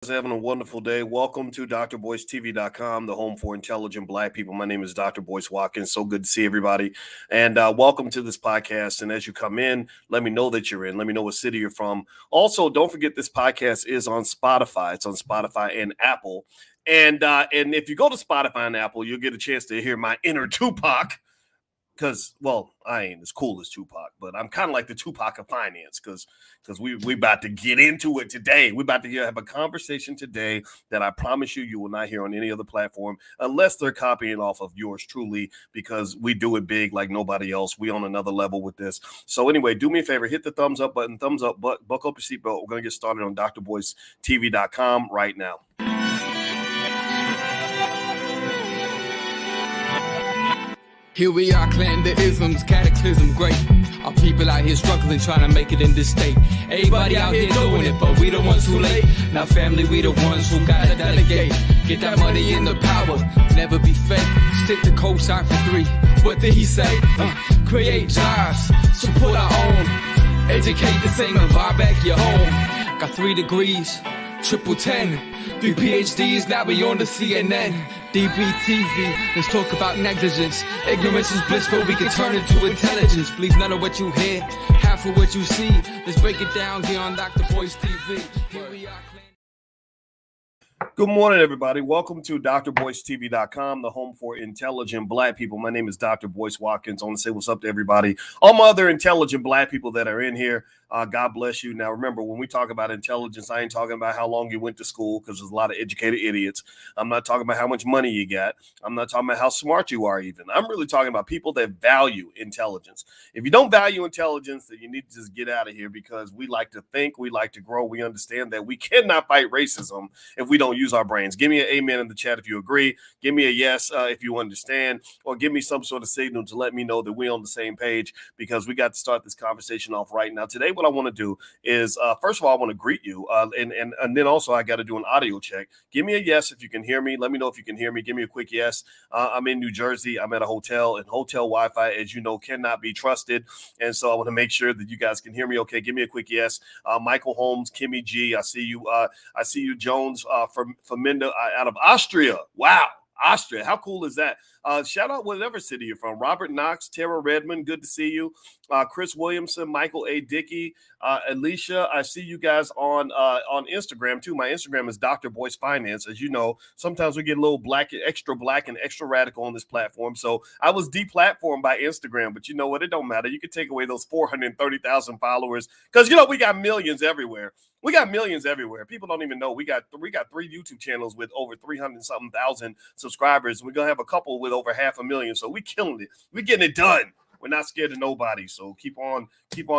Having a wonderful day. Welcome to drboycetv.com, the home for intelligent Black people. My name is Dr. Boyce Watkins. So good to see everybody. And welcome to this podcast. And as you come in, let me know that you're in. Let me know what city you're from. Also, don't forget this podcast is on Spotify. It's on Spotify and Apple. And if you go to Spotify and Apple, you'll get a chance to hear my inner Tupac. Because, well, I ain't as cool as Tupac, but I'm kind of like the Tupac of finance because we about to get into it today. We're about to have a conversation today that I promise you will not hear on any other platform unless they're copying off of yours truly, because we do it big like nobody else. We on another level with this. So anyway, do me a favor, hit the thumbs up button, buckle up your seatbelt. We're going to get started on drboycetv.com right now. Here we are, clan the isms, cataclysm, great. Our people out here struggling, trying to make it in this state. Everybody out here doing it, but we the ones who late. Now family, we the ones who gotta delegate. Get that money in the power, never be fake. Stick to cosign for 3. What did he say? Create jobs, support our own. Educate the same and buy back your home. Got 3 degrees, triple 10. 3 PhDs, now we on the CNN. DBTV, let's talk about negligence. Ignorance is bliss, but we can turn it to intelligence. Believe none of what you hear, half of what you see. Let's break it down here on Dr. Boyce TV. Here we are. Good morning, everybody. Welcome to drboycetv.com, the home for intelligent Black people. My name is Dr. Boyce Watkins. I want to say what's up to everybody. All my other intelligent Black people that are in here, God bless you. Now, remember, when we talk about intelligence, I ain't talking about how long you went to school, because there's a lot of educated idiots. I'm not talking about how much money you got. I'm not talking about how smart you are even. I'm really talking about people that value intelligence. If you don't value intelligence, then you need to just get out of here, because we like to think, we like to grow. We understand that we cannot fight racism if we don't use our brains. Give me an amen in the chat if you agree. Give me a yes if you understand, or give me some sort of signal to let me know that we're on the same page, because we got to start this conversation off right now. Today, what I want to do is, first of all, I want to greet you, and then also I got to do an audio check. Give me a yes if you can hear me. Let me know if you can hear me. Give me a quick yes. I'm in New Jersey. I'm at a hotel, and hotel Wi-Fi, as you know, cannot be trusted, and so I want to make sure that you guys can hear me. Okay, give me a quick yes. Michael Holmes, Kimmy G, I see you. I see you, Jones, from Minda out of Austria. Wow. Austria. How cool is that? Shout out whatever city you're from. Robert Knox, Tara Redmond, good to see you. Chris Williamson, Michael A. Dickey, Alicia, I see you guys on Instagram too. My Instagram is Dr. Boyce Finance. As you know, sometimes we get a little black and extra radical on this platform. So I was deplatformed by Instagram, but you know what? It don't matter. You can take away those 430,000 followers, because you know we got millions everywhere. We got millions everywhere. People don't even know we got 3 YouTube channels with over 300-something thousand subscribers. We're gonna have a couple with over 500,000. So we killing it. We're getting it done. We're not scared of nobody. So keep on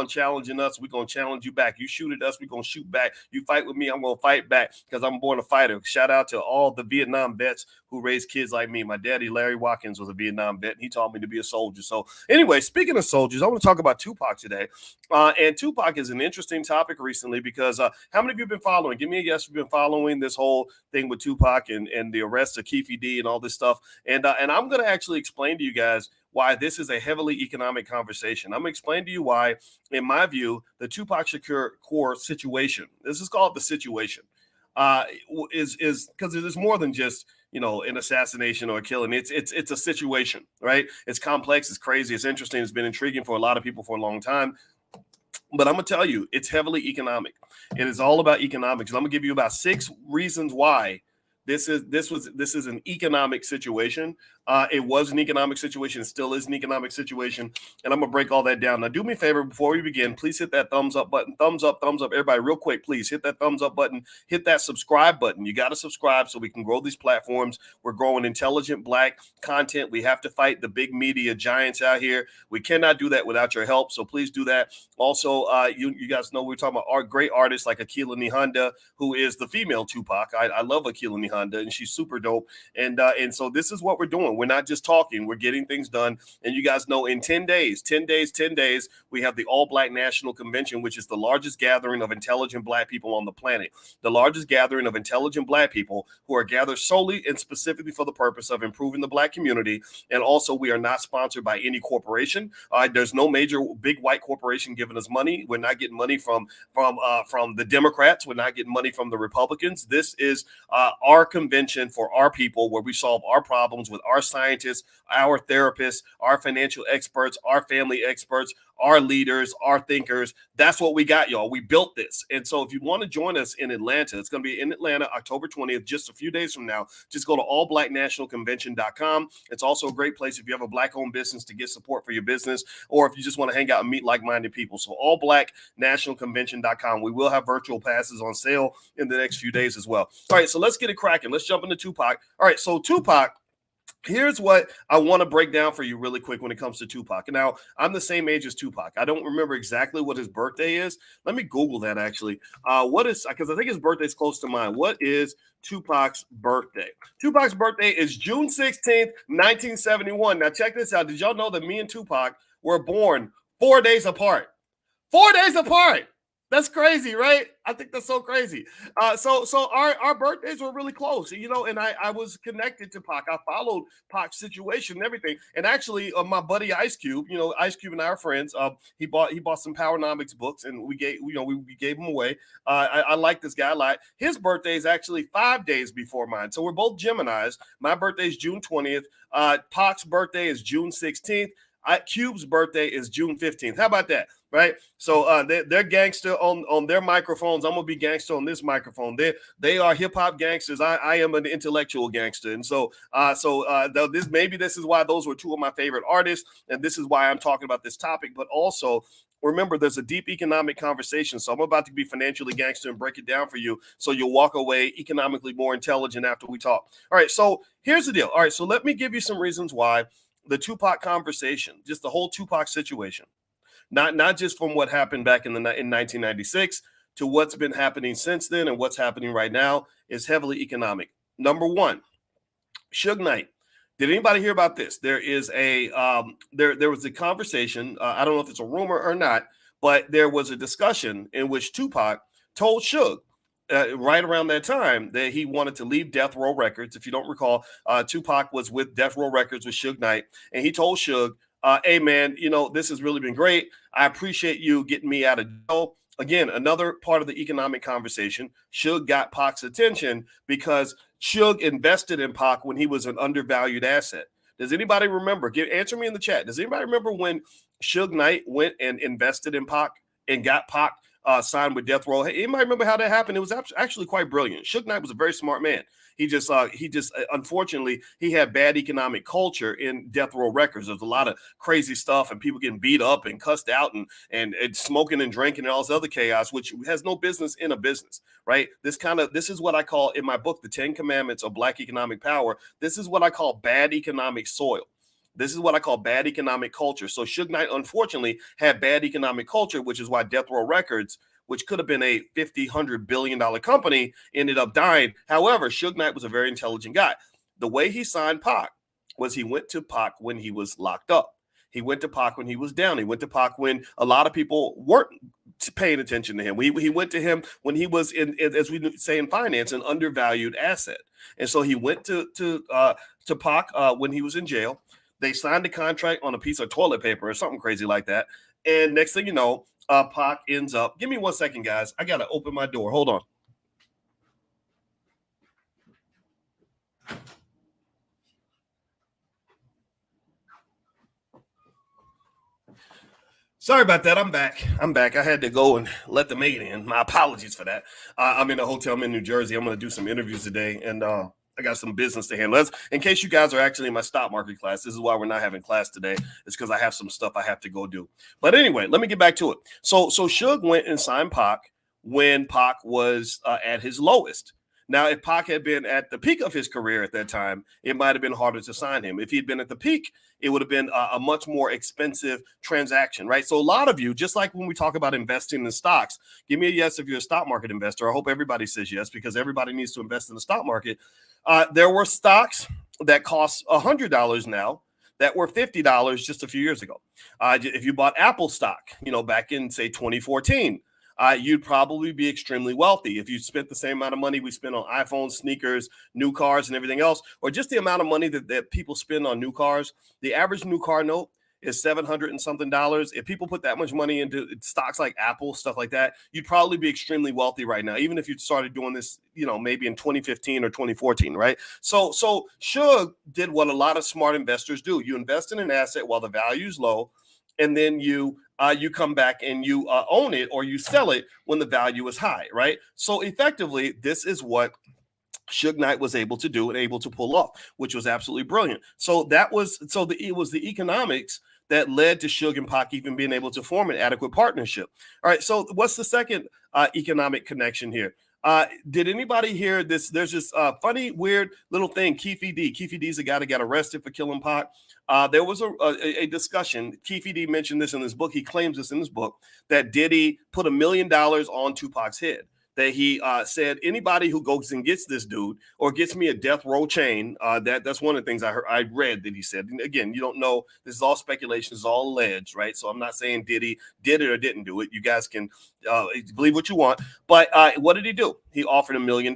challenging us. We're going to challenge you back. You shoot at us, we're going to shoot back. You fight with me, I'm going to fight back, because I'm born a fighter. Shout out to all the Vietnam vets who raised kids like me. My daddy, Larry Watkins, was a Vietnam vet, and he taught me to be a soldier. So anyway, speaking of soldiers, I want to talk about Tupac today. And Tupac is an interesting topic recently, because how many of you have been following? Give me a yes if you've been following this whole thing with Tupac and the arrest of Keefe D and all this stuff. And I'm going to actually explain to you guys why this is a heavily economic conversation. I'm going to explain to you why, in my view, the Tupac Shakur situation, this is called the situation, is because it is more than just, an assassination or a killing. It's a situation, right? It's complex, it's crazy, it's interesting, it's been intriguing for a lot of people for a long time. But I'm going to tell you, it's heavily economic. It is all about economics. And I'm going to give you about 6 reasons why this is an economic situation. It was an economic situation. It still is an economic situation. And I'm going to break all that down. Now, do me a favor before we begin. Please hit that thumbs up button. Thumbs up. Everybody, real quick, please hit that thumbs up button. Hit that subscribe button. You got to subscribe so we can grow these platforms. We're growing intelligent Black content. We have to fight the big media giants out here. We cannot do that without your help. So please do that. Also, you guys know we're talking about great artists like Akila Nihanda, who is the female Tupac. I love Akila Nihanda. Uganda, and she's super dope. And so this is what we're doing. We're not just talking, we're getting things done. And you guys know in 10 days, we have the All Black National Convention, which is the largest gathering of intelligent Black people on the planet. The largest gathering of intelligent Black people who are gathered solely and specifically for the purpose of improving the Black community. And also, we are not sponsored by any corporation. There's no major big white corporation giving us money. We're not getting money from the Democrats. We're not getting money from the Republicans. This is our convention for our people, where we solve our problems with our scientists, our therapists, our financial experts, our family experts, our leaders, our thinkers. That's what we got, y'all. We built this. And so if you want to join us in Atlanta, it's going to be in Atlanta, October 20th, just a few days from now. Just go to allblacknationalconvention.com. It's also a great place if you have a Black-owned business to get support for your business, or if you just want to hang out and meet like-minded people. So allblacknationalconvention.com. We will have virtual passes on sale in the next few days as well. All right, so let's get it cracking. Let's jump into Tupac. All right, so Tupac, here's what I want to break down for you really quick when it comes to Tupac. Now, I'm the same age as Tupac. I don't remember exactly what his birthday is. Let me Google that, actually. Because I think his birthday's close to mine. What is Tupac's birthday? Tupac's birthday is June 16th, 1971. Now, check this out. Did y'all know that me and Tupac were born 4 days apart? 4 days apart. That's crazy, right? I think that's so crazy. So our birthdays were really close, and I was connected to Pac. I followed Pac's situation and everything. And actually, my buddy Ice Cube, Ice Cube and I are friends. He bought some Powernomics books, and we gave them away. I like this guy a lot. His birthday is actually 5 days before mine, so we're both Geminis. My birthday is June 20th. Pac's birthday is June 16th. Cube's birthday is June 15th. How about that? Right. So they're gangster on their microphones. I'm gonna be gangster on this microphone. They are hip hop gangsters. I am an intellectual gangster. And so this is why those were two of my favorite artists, and this is why I'm talking about this topic. But also, remember, there's a deep economic conversation. So I'm about to be financially gangster and break it down for you, so you'll walk away economically more intelligent after we talk. All right. So here's the deal. All right. So let me give you some reasons why the Tupac conversation, just the whole Tupac situation, not just from what happened back in 1996 to what's been happening since then and what's happening right now, is heavily economic. Number one, Suge Knight. Did anybody hear about this? There is there was a conversation. I don't know if it's a rumor or not, but there was a discussion in which Tupac told Suge right around that time that he wanted to leave Death Row Records. If you don't recall, Tupac was with Death Row Records with Suge Knight, and he told Suge, hey, man, this has really been great. I appreciate you getting me out of jail. Again, another part of the economic conversation. Suge got Pac's attention because Suge invested in Pac when he was an undervalued asset. Does anybody remember? Answer me in the chat. Does anybody remember when Suge Knight went and invested in Pac and got Pac signed with Death Row? Hey, anybody remember how that happened? It was actually quite brilliant. Suge Knight was a very smart man. He just unfortunately, he had bad economic culture in Death Row Records. There's a lot of crazy stuff and people getting beat up and cussed out and smoking and drinking and all this other chaos, which has no business in a business, right? This is what I call in my book, The 10 Commandments of Black Economic Power. This is what I call bad economic soil. This is what I call bad economic culture. So Suge Knight, unfortunately, had bad economic culture, which is why Death Row Records, which could have been a $50-100 billion company, ended up dying. However, Suge Knight was a very intelligent guy. The way he signed Pac was he went to Pac when he was locked up. He went to Pac when he was down. He went to Pac when a lot of people weren't paying attention to him. He went to him when he was in, as we say in finance, an undervalued asset. And so he went to Pac when he was in jail. They signed a contract on a piece of toilet paper or something crazy like that. And next thing you know, Pac ends up. Give me 1 second, guys. I got to open my door. Hold on. Sorry about that. I'm back. I had to go and let the maid in. My apologies for that. I'm in a hotel. I'm in New Jersey. I'm going to do some interviews today, and I got some business to handle. That's, in case you guys are actually in my stock market class, this is why we're not having class today. It's because I have some stuff I have to go do. But anyway, let me get back to it. So Suge went and signed Pac when Pac was at his lowest. Now, if Pac had been at the peak of his career at that time, it might have been harder to sign him. If he'd been at the peak, it would have been a much more expensive transaction, right? So a lot of you, just like when we talk about investing in stocks, give me a yes if you're a stock market investor. I hope everybody says yes, because everybody needs to invest in the stock market. There were stocks that cost $100 now that were $50 just a few years ago. If you bought Apple stock, back in, say, 2014, you'd probably be extremely wealthy if you spent the same amount of money we spend on iPhones, sneakers, new cars, and everything else, or just the amount of money that people spend on new cars. The average new car note is $700 and something. If people put that much money into stocks like Apple, stuff like that, you'd probably be extremely wealthy right now, even if you started doing this, maybe in 2015 or 2014, right? So Suge did what a lot of smart investors do. You invest in an asset while the value is low, and then you come back and you own it, or you sell it when the value is high, right? So effectively, this is what Suge Knight was able to do and able to pull off, which was absolutely brilliant. So it was the economics that led to Suge and Pac even being able to form an adequate partnership. All right, so what's the second economic connection here? Did anybody hear this? There's this funny, weird little thing. Keefe D. Keefe D is a guy that got arrested for killing Pac. There was a discussion. Keefe D mentioned this in his book. He claims this in his book, that Diddy put $1 million on Tupac's head. That he said, anybody who goes and gets this dude or gets me a death row chain, that's one of the things I read that he said. And again, you don't know. This is all speculation. It's all alleged, right? So I'm not saying Diddy did it or didn't do it. You guys can believe what you want. But what did he do? He offered $1 million,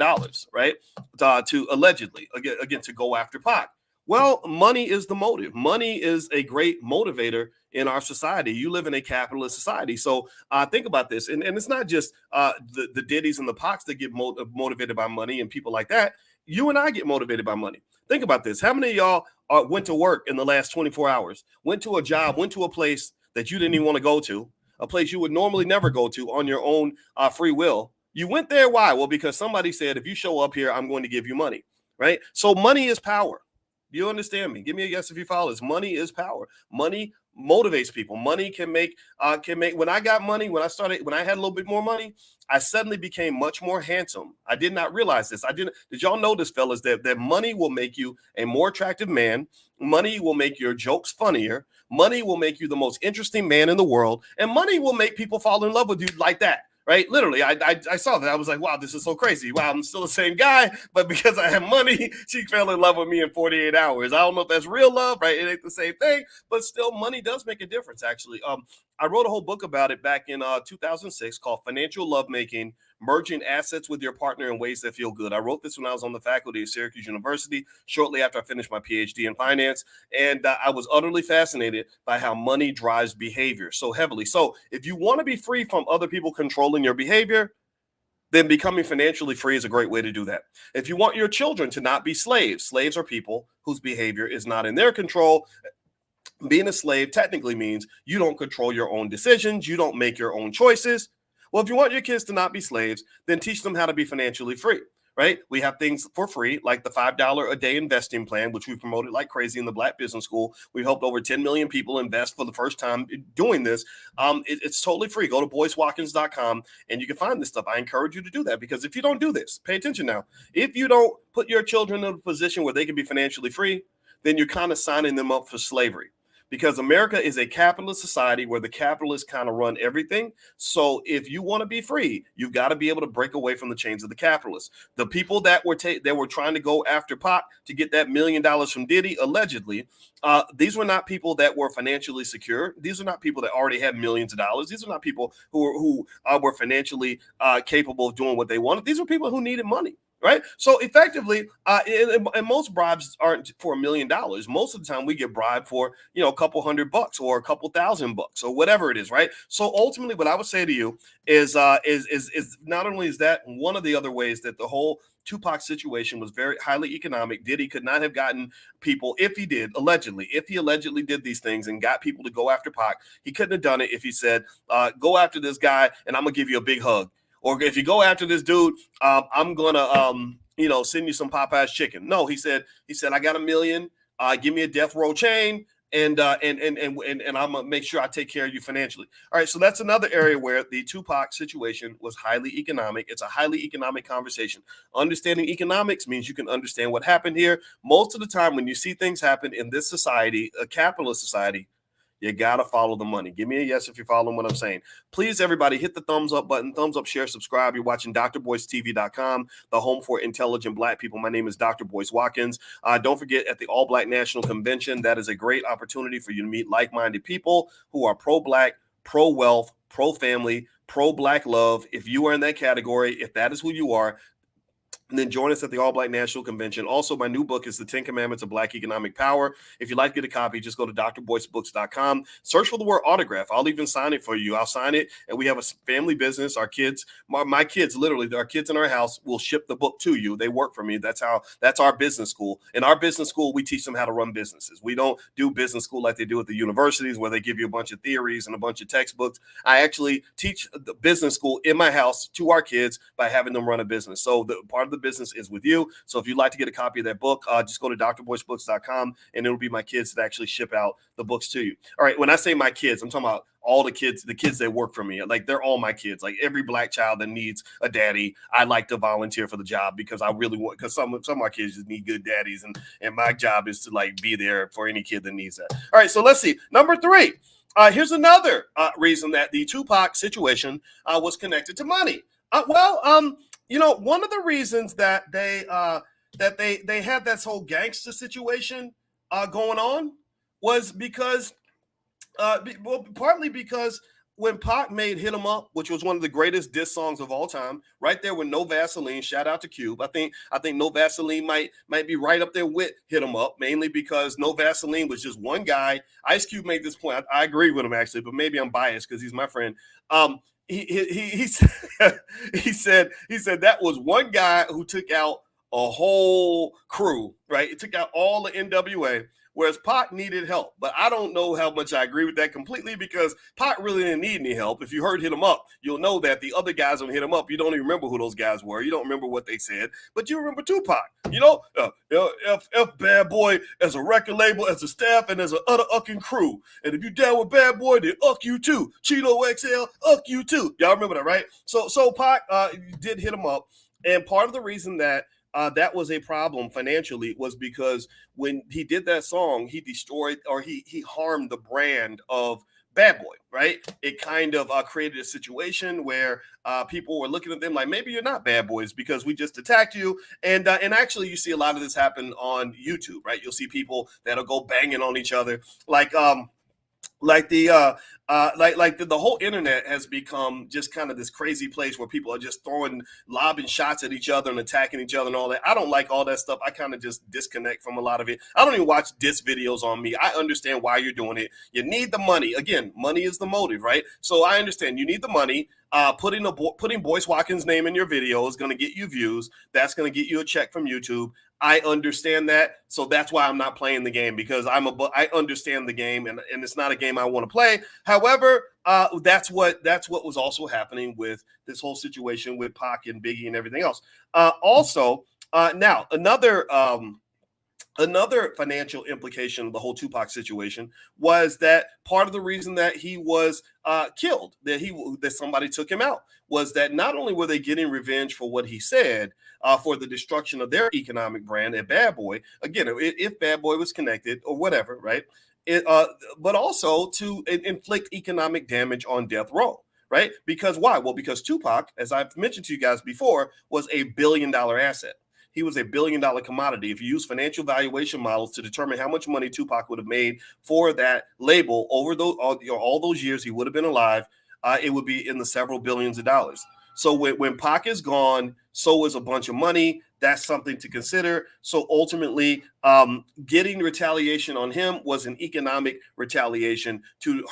right, to allegedly, again, to go after Pac. Well, money is the motive. Money is a great motivator in our society. You live in a capitalist society. So think about this. And it's not just the Diddys and the Pacs that get motivated by money and people like that. You and I get motivated by money. Think about this. How many of y'all went to work in the last 24 hours, went to a job, went to a place that you didn't even want to go to, a place you would normally never go to on your own free will? You went there. Why? Well, because somebody said, if you show up here, I'm going to give you money, right? So money is power. You understand me? Give me a yes if you follow this. Money is power. Money motivates people. Money can make when I got money, when I had a little bit more money, I suddenly became much more handsome. I did not realize this. Did y'all know this, fellas, that money will make you a more attractive man. Money will make your jokes funnier. Money will make you the most interesting man in the world. And money will make people fall in love with you like that. Right? Literally, I saw that. I was like, wow, this is so crazy. Wow, I'm still the same guy, but because I have money, she fell in love with me in 48 hours. I don't know if that's real love, right? It ain't the same thing, but still, money does make a difference, actually. I wrote a whole book about it back in 2006 called Financial Lovemaking, Merging Assets with Your Partner in Ways That Feel Good. I wrote this when I was on the faculty at Syracuse University, shortly after I finished my PhD in finance. And I was utterly fascinated by how money drives behavior so heavily. So if you want to be free from other people controlling your behavior, then becoming financially free is a great way to do that. If you want your children to not be slaves are people whose behavior is not in their control. Being a slave technically means you don't control your own decisions. You don't make your own choices. Well, if you want your kids to not be slaves, then teach them how to be financially free, right? We have things for free, like the $5 a day investing plan, which we promoted like crazy in the Black Business School. We helped over 10 million people invest for the first time doing this. It's totally free. Go to boycewatkins.com and you can find this stuff. I encourage you to do that, because if you don't do this, pay attention now. If you don't put your children in a position where they can be financially free, then you're kind of signing them up for slavery. Because America is a capitalist society where the capitalists kind of run everything. So if you want to be free, you've got to be able to break away from the chains of the capitalists. The people that were trying to go after Pac to get that $1 million from Diddy, allegedly, these were not people that were financially secure. These are not people that already had millions of dollars. These are not people who were financially capable of doing what they wanted. These were people who needed money. Right. So effectively, and most bribes aren't for $1 million. Most of the time we get bribed for, a couple $100 or a couple $1,000 or whatever it is. Right. So ultimately, what I would say to you is not only is that one of the other ways that the whole Tupac situation was very highly economic. Diddy could not have gotten people if he allegedly did these things and got people to go after Pac. He couldn't have done it if he said, go after this guy and I'm going to give you a big hug. Or if you go after this dude, I'm gonna, send you some Popeye's chicken. No, he said, I got $1 million. Give me a death row chain, and I'm gonna make sure I take care of you financially. All right, so that's another area where the Tupac situation was highly economic. It's a highly economic conversation. Understanding economics means you can understand what happened here. Most of the time, when you see things happen in this society, a capitalist society, you got to follow the money. Give me a yes if you're following what I'm saying. Please, everybody, hit the thumbs up button, thumbs up, share, subscribe. You're watching drboycetv.com, the home for intelligent Black people. My name is Dr. Boyce Watkins. Don't forget, at the All Black National Convention, that is a great opportunity for you to meet like-minded people who are pro-Black, pro-wealth, pro-family, pro-Black love. If you are in that category, if that is who you are, and then join us at the All Black National Convention. Also, my new book is The 10 Commandments of Black Economic Power. If you'd like to get a copy, just go to drboycebooks.com. Search for the word autograph. I'll even sign it for you. I'll sign it. And we have a family business. Our kids, my kids, literally, our kids in our house will ship the book to you. They work for me. That's our business school. In our business school, we teach them how to run businesses. We don't do business school like they do at the universities where they give you a bunch of theories and a bunch of textbooks. I actually teach the business school in my house to our kids by having them run a business. So the part of the business is with you. So if you'd like to get a copy of that book, just go to drboycebooks.com and it'll be my kids that actually ship out the books to you. All right. When I say my kids, I'm talking about all the kids that work for me. Like, they're all my kids. Like, every Black child that needs a daddy, I like to volunteer for the job because I really want, because some of our kids just need good daddies. And my job is to like be there for any kid that needs that. All right. So let's see. Number 3. Here's another reason that the Tupac situation was connected to money. One of the reasons that they had this whole gangster situation going on was because, partly because when Pac made "Hit 'Em Up," which was one of the greatest diss songs of all time, right there with No Vaseline. Shout out to Cube. I think No Vaseline might be right up there with "Hit 'Em Up," mainly because No Vaseline was just one guy. Ice Cube made this point. I agree with him actually, but maybe I'm biased because he's my friend. He said that was one guy who took out a whole crew, right? It took out all the NWA, whereas Pac needed help. But I don't know how much I agree with that completely, because Pac really didn't need any help. If you heard "Hit 'Em Up," you'll know that the other guys on "Hit 'Em Up," you don't even remember who those guys were. You don't remember what they said, but you remember Tupac. F Bad Boy as a record label, as a staff, and as an other ucking crew. And if you down with Bad Boy, then uck you too. Cheeto XL, uck you too. Y'all remember that, right? So Pac did "Hit 'Em Up. And part of the reason that that was a problem financially was because when he did that song, he destroyed, or he harmed the brand of Bad Boy, right? It kind of created a situation where people were looking at them like, maybe you're not bad boys because we just attacked you. And actually, you see a lot of this happen on YouTube, right? You'll see people that'll go banging on each other, the whole internet has become just kind of this crazy place where people are just lobbing shots at each other and attacking each other and all that. I don't like all that stuff. I kind of just disconnect from a lot of it. I don't even watch diss videos on me. I understand why you're doing it. You need the money. Again, money is the motive, right? So I understand you need the money. Putting Boyce Watkins' name in your video is going to get you views. That's going to get you a check from YouTube. I understand that. So that's why I'm not playing the game, because I understand the game, and it's not a game I want to play. However, that's what was also happening with this whole situation with Pac and Biggie and everything else. Now another financial implication of the whole Tupac situation was that part of the reason that he was killed, that somebody took him out, was that not only were they getting revenge for what he said, for the destruction of their economic brand at Bad Boy, again, if Bad Boy was connected or whatever, right? But also to inflict economic damage on death row. Right? Because why? Well, because Tupac, as I've mentioned to you guys before, was a $1 billion asset. He was a $1 billion commodity. If you use financial valuation models to determine how much money Tupac would have made for that label over all those years he would have been alive, it would be in the several billions of dollars. So when Pac is gone, so is a bunch of money. That's something to consider. So ultimately, getting retaliation on him was an economic retaliation to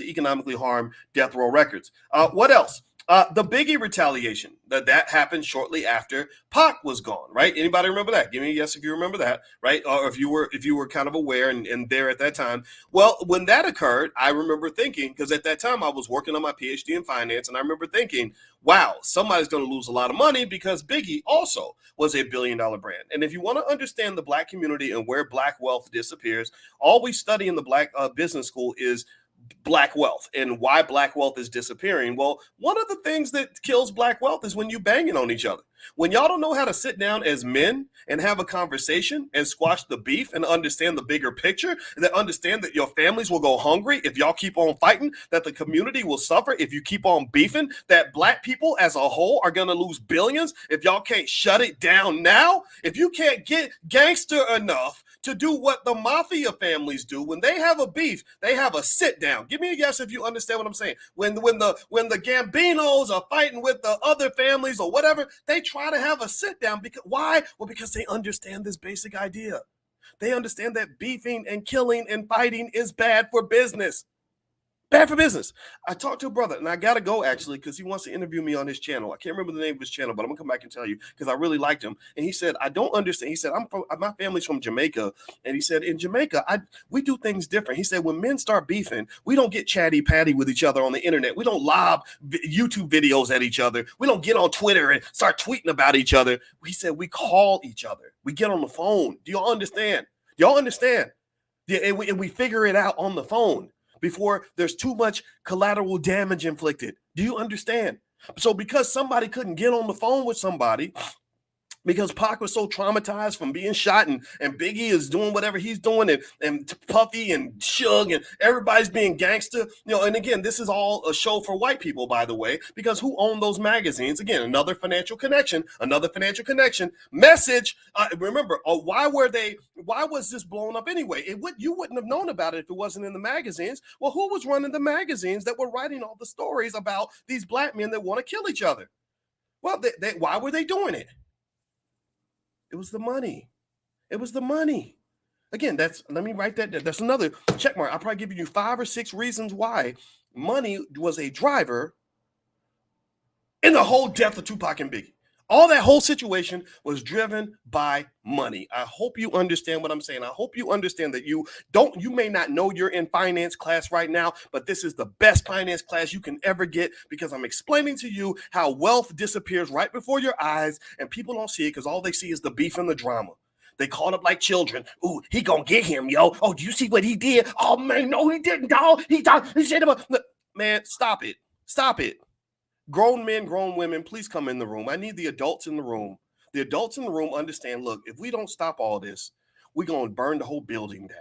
economically harm Death Row Records. What else? The Biggie retaliation that happened shortly after Pac was gone, right? Anybody remember that? Give me a yes if you remember that, right? Or if you were kind of aware and there at that time. Well, when that occurred, I remember thinking, because at that time I was working on my PhD in finance, and I remember thinking, wow, somebody's going to lose a lot of money because Biggie also was a $1 billion brand. And if you want to understand the Black community and where Black wealth disappears, all we study in the Black business school is Black wealth and why Black wealth is disappearing. Well, one of the things that kills Black wealth is when you banging on each other. When y'all don't know how to sit down as men and have a conversation and squash the beef and understand the bigger picture, that understand that your families will go hungry if y'all keep on fighting, that the community will suffer if you keep on beefing, that Black people as a whole are going to lose billions if y'all can't shut it down now, if you can't get gangster enough to do what the mafia families do. When they have a beef, they have a sit down. Give me a yes if you understand what I'm saying. When the Gambinos are fighting with the other families or whatever, they try to have a sit down. Because why? Well, because they understand this basic idea. They understand that beefing and killing and fighting is bad for business. Bad for business. I talked to a brother, and I got to go, actually, because he wants to interview me on his channel. I can't remember the name of his channel, but I'm going to come back and tell you because I really liked him. And he said, I don't understand. He said, my family's from Jamaica. And he said, in Jamaica, we do things different. He said, when men start beefing, we don't get chatty patty with each other on the internet. We don't lob YouTube videos at each other. We don't get on Twitter and start tweeting about each other. He said, we call each other. We get on the phone. Do y'all understand? Do y'all understand? Yeah, and we figure it out on the phone before there's too much collateral damage inflicted. Do you understand? So because somebody couldn't get on the phone with somebody, because Pac was so traumatized from being shot and Biggie is doing whatever he's doing and Puffy and Suge and everybody's being gangster, and again, this is all a show for white people, by the way, because who owned those magazines? Again, another financial connection. Message. Remember, why was this blown up anyway? You wouldn't have known about it if it wasn't in the magazines. Well, who was running the magazines that were writing all the stories about these Black men that want to kill each other? Well, why were they doing it? It was the money. It was the money. Again, let me write that. That's another check mark. I'll probably give you 5 or 6 reasons why money was a driver in the whole death of Tupac and Biggie. All that whole situation was driven by money. I hope you understand what I'm saying. I hope you understand that you may not know you're in finance class right now, but this is the best finance class you can ever get because I'm explaining to you how wealth disappears right before your eyes and people don't see it because all they see is the beef and the drama. They caught up like children. Ooh, he gonna get him, yo. Oh, do you see what he did? Oh, man, no, he didn't, dog. He said, man, stop it. Stop it. Grown men, grown women, please come in the room. I need the adults in the room. The adults in the room understand, look, if we don't stop all this, we're going to burn the whole building down.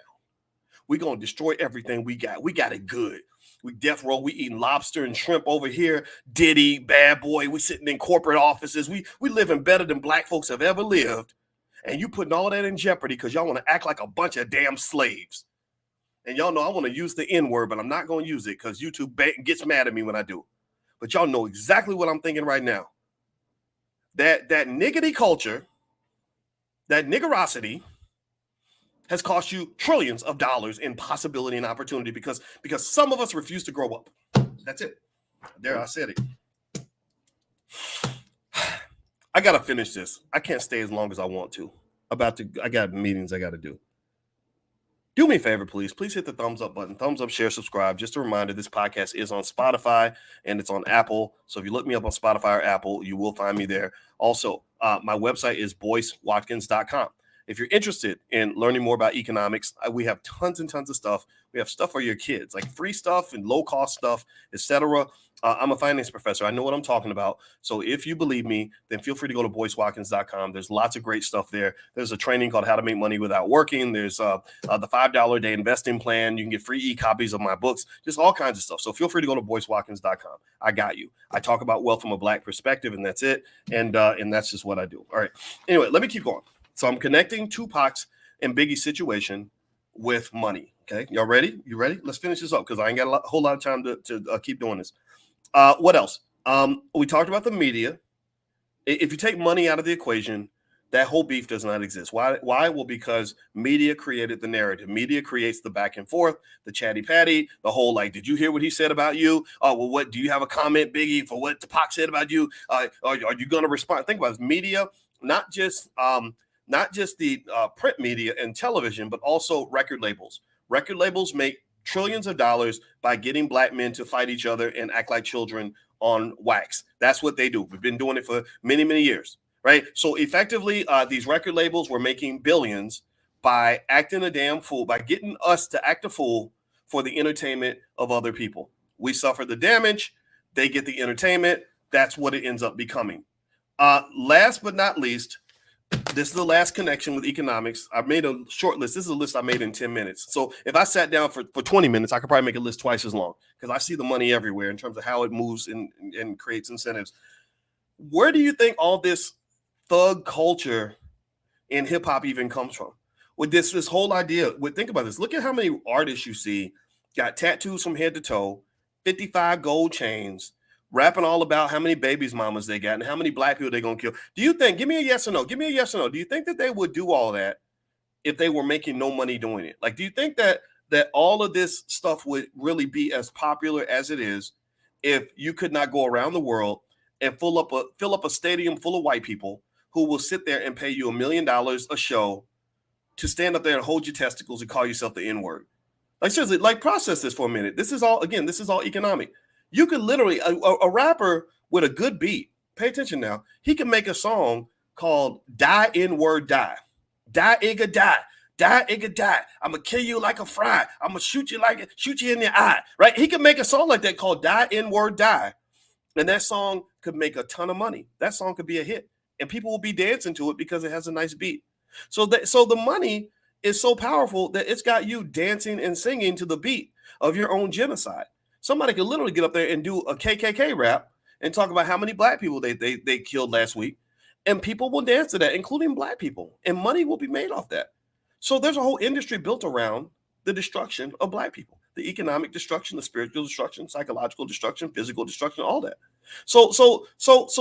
We're going to destroy everything we got. We got it good. We death row. We eating lobster and shrimp over here. Diddy, bad boy. We sitting in corporate offices. We living better than Black folks have ever lived. And you putting all that in jeopardy because y'all want to act like a bunch of damn slaves. And y'all know I want to use the N word, but I'm not going to use it because YouTube gets mad at me when I do. But y'all know exactly what I'm thinking right now. That niggity culture, that niggerosity has cost you trillions of dollars in possibility and opportunity because some of us refuse to grow up. That's it. There, I said it. I got to finish this. I can't stay as long as I want to. I got meetings I got to do. Do me a favor, please. Please hit the thumbs up button. Thumbs up, share, subscribe. Just a reminder, this podcast is on Spotify and it's on Apple. So if you look me up on Spotify or Apple, you will find me there. Also, my website is boycewatkins.com. If you're interested in learning more about economics, we have tons and tons of stuff. We have stuff for your kids, like free stuff and low-cost stuff, etc. I'm a finance professor. I know what I'm talking about. So if you believe me, then feel free to go to boycewatkins.com. There's lots of great stuff there. There's a training called How to Make Money Without Working. There's the $5 a day investing plan. You can get free e-copies of my books, just all kinds of stuff. So feel free to go to boycewatkins.com. I got you. I talk about wealth from a Black perspective, and that's it. And that's just what I do. All right. Anyway, let me keep going. So I'm connecting Tupac's and Biggie's situation with money. Okay, y'all ready? You ready? Let's finish this up because I ain't got a whole lot of time to keep doing this. What else? We talked about the media. If you take money out of the equation, That whole beef does not exist. Why? Well, because media created the narrative. Media creates the back and forth, the chatty patty, the whole like, did you hear what he said about you? Oh, well, what do you have a comment, Biggie, for what Tupac said about you? Are you going to respond? Think about this. Media, not just the print media and television, but also record labels. Record labels make trillions of dollars by getting black men to fight each other and act like children on wax. That's what they do. We've been doing it for many, many years. Right. So effectively, these record labels were making billions by acting a damn fool, by getting us to act a fool for the entertainment of other people. We suffer the damage. They get the entertainment. That's what it ends up becoming. Last but not least, this is the last connection with economics. I made a short list. This is a list I made in 10 minutes. So if I sat down for 20 minutes, I could probably make a list twice as long because I see the money everywhere in terms of how it moves and creates incentives. Where do you think all this thug culture in hip hop even comes from? With this whole idea, think about this. Look at how many artists you see got tattoos from head to toe, 55 gold chains, rapping all about how many babies mamas they got and how many black people they're gonna kill. Do you think? Give me a yes or no. Give me a yes or no. Do you think that they would do all that if they were making no money doing it? Like, do you think that all of this stuff would really be as popular as it is if you could not go around the world and fill up a stadium full of white people who will sit there and pay you $1 million a show to stand up there and hold your testicles and call yourself the N-word? Like, seriously, like, process this for a minute. This is all economic. You could literally, a rapper with a good beat, pay attention now, he can make a song called Die N-Word Die. Die, Igga, die. Die, Igga, die. I'm going to kill you like a fry. I'm going to shoot you in the eye, right? He can make a song like that called Die N-Word Die. And that song could make a ton of money. That song could be a hit. And people will be dancing to it because it has a nice beat. So the money is so powerful that it's got you dancing and singing to the beat of your own genocide. Somebody could literally get up there and do a KKK rap and talk about how many black people they killed last week. And people will dance to that, including black people. And money will be made off that. So there's a whole industry built around the destruction of black people, the economic destruction, the spiritual destruction, psychological destruction, physical destruction, all that. So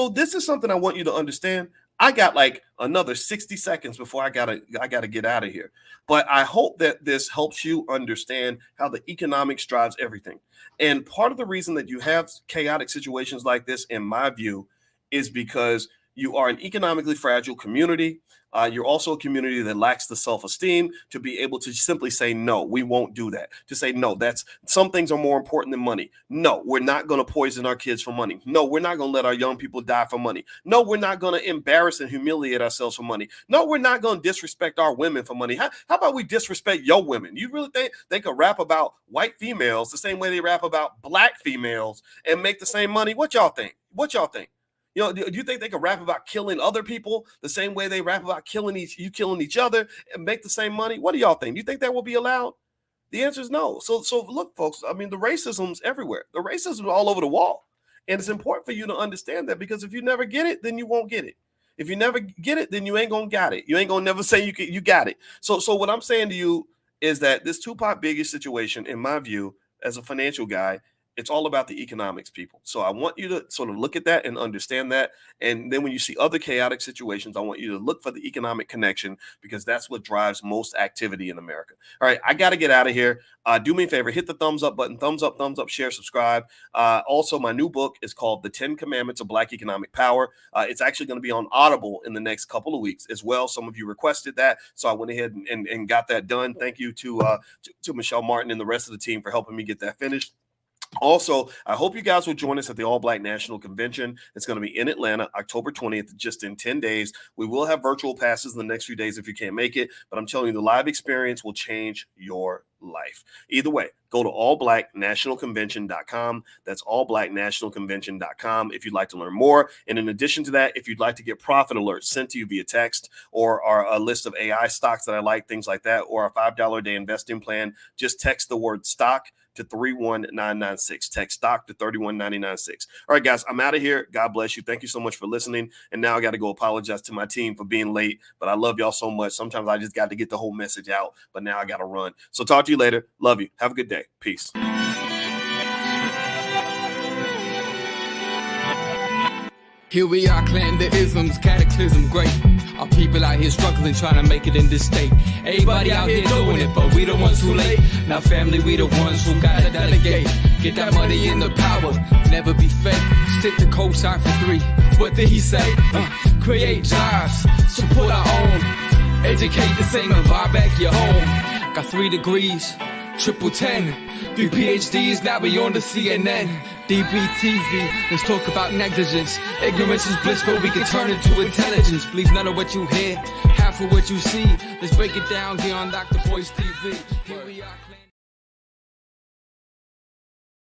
this is something I want you to understand. I got like another 60 seconds before I gotta get out of here. But I hope that this helps you understand how the economics drives everything. And part of the reason that you have chaotic situations like this, in my view, is because you are an economically fragile community. You're also a community that lacks the self-esteem to be able to simply say, no, we won't do that. To say, no, some things are more important than money. No, we're not going to poison our kids for money. No, we're not going to let our young people die for money. No, we're not going to embarrass and humiliate ourselves for money. No, we're not going to disrespect our women for money. How about we disrespect your women? You really think they could rap about white females the same way they rap about black females and make the same money? What y'all think? You know, do you think they could rap about killing other people the same way they rap about killing each other and make the same money? What do y'all think? Do you think that will be allowed? The answer is no. So look, folks, I mean, the racism's everywhere. The racism is all over the wall. And it's important for you to understand that, because if you never get it, then you won't get it. If you never get it, then you ain't gonna got it. You ain't gonna never say you got it. So what I'm saying to you is that this Tupac Biggie situation, in my view, as a financial guy, it's all about the economics, people. So I want you to sort of look at that and understand that. And then when you see other chaotic situations, I want you to look for the economic connection, because that's what drives most activity in America. All right, I got to get out of here. Do me a favor, hit the thumbs up button, thumbs up, share, subscribe. Also, my new book is called The 10 Commandments of Black Economic Power. It's actually going to be on Audible in the next couple of weeks as well. Some of you requested that, so I went ahead and got that done. Thank you to Michelle Martin and the rest of the team for helping me get that finished. Also, I hope you guys will join us at the All Black National Convention. It's going to be in Atlanta, October 20th, just in 10 days. We will have virtual passes in the next few days if you can't make it, but I'm telling you, the live experience will change your life. Either way, go to allblacknationalconvention.com. That's allblacknationalconvention.com if you'd like to learn more. And in addition to that, if you'd like to get profit alerts sent to you via text, or a list of AI stocks that I like, things like that, or a $5 a day investing plan, just text the word stock to 31996. Text stock to 31996. All right, guys, I'm out of here. God bless you. Thank you so much for listening. And now I got to go apologize to my team for being late, but I love y'all so much. Sometimes I just got to get the whole message out, but now I got to run. So talk to you later. Love you. Have a good day. Peace. Here we are, clan the isms, cataclysm great. Our people out here struggling, trying to make it in this state. Everybody out here doing it, but we the ones who late. Now family, we the ones who gotta delegate. Get that money in the power, never be fake. Stick to cosign for 3. What did he say? Create jobs, support our own. Educate the same and buy back your home. Got 3 degrees, triple 10. 3 PhDs, now we on the CNN. DBTV, let's talk about negligence. Ignorance is bliss, but we can turn it to intelligence. Believe none of what you hear, half of what you see. Let's break it down here on Dr. Boyce TV. Here we are.